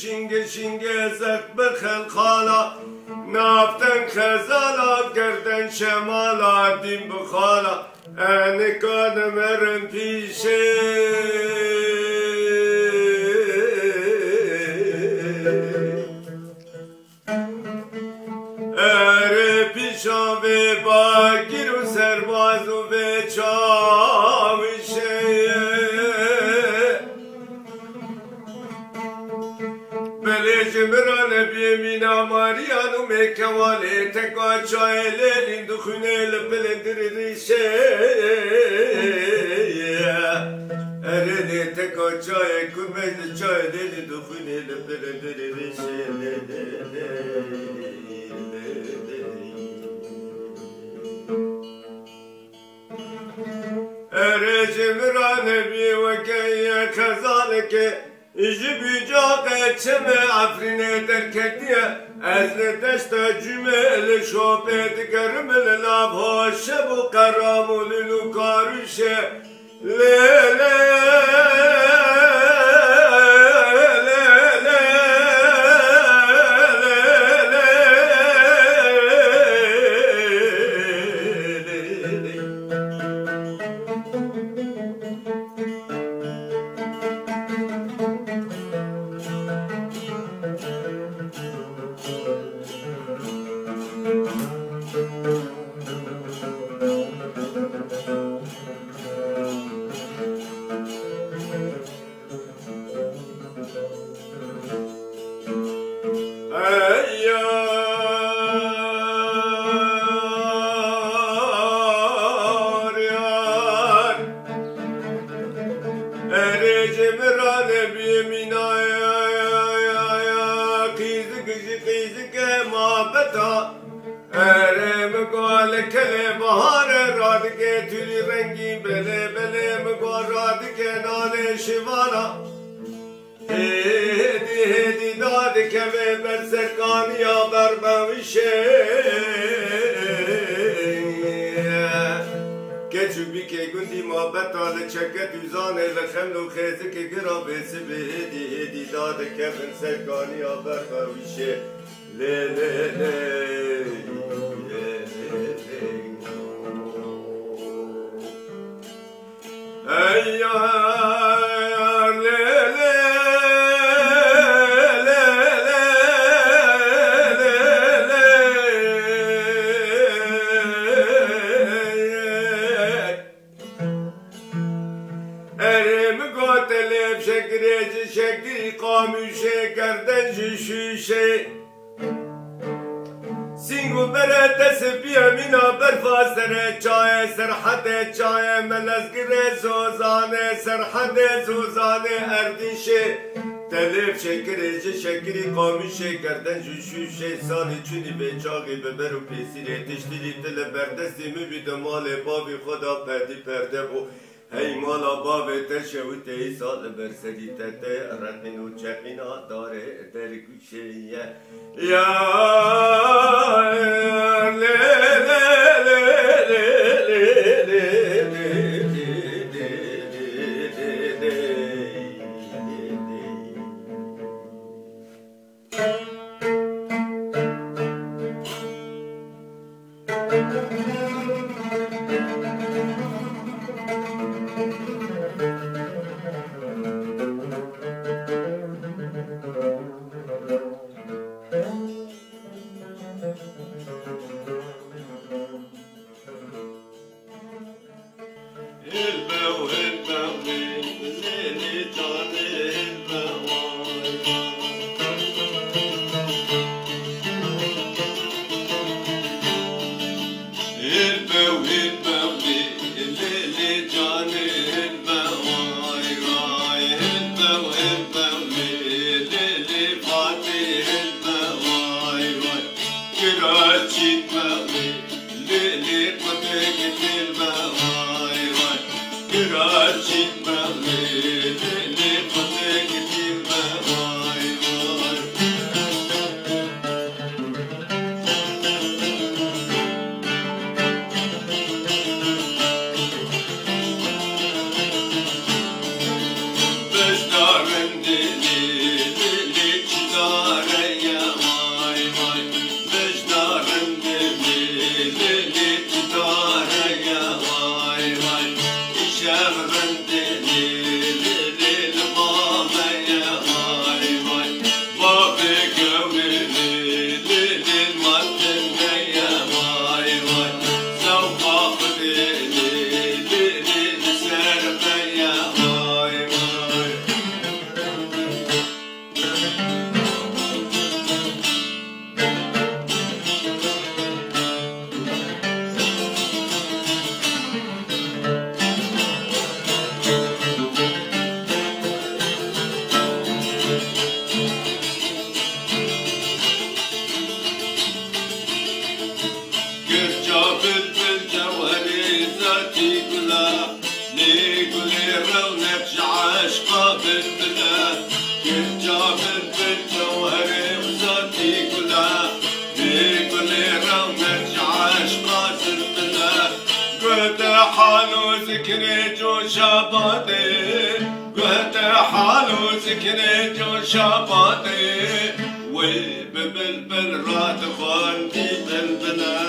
شینگه شینگه زد به خلخالا نفتن خزالا گردن شمالا دیم بخالا انکان مرم پیشه اره پیشا به باگیر و سرباز و به چاوشه جمران بیمینا ماریانو میکواله تکا چای لیلین دخونه لپلندر ریشه ارده تکا چای کمه چای لیلین دخونه لپلندر ریشه اره جمران بی وکی خزانه جبی جاقه چمه افرینه درکتیه از دشت جمعه شوپت کرمل لابها شب و قرام للو کاروشه لیله سرکانی آبر باویشه لی لی لی ایار لی لی قاموشه گردن شوشه سینگو بره دست بیامینا برفاسره چای سرحد چای ملزگره زوزانه سرحد زوزانه اردیشه تلف شکری قاموشه گردن شوشه سالی چونی به چاقی ببر و پیسیره تشتیری تل بردستی میبید مال بابی خدا پرده بو هی مالا باب تشه و تی سال برسدی تته رقین و چقینا داره در گوشه یا حالو ذكر جو شاباتي قهت حالو ذكر جو شاباتي وي ببلبل رات خانتي بلبلا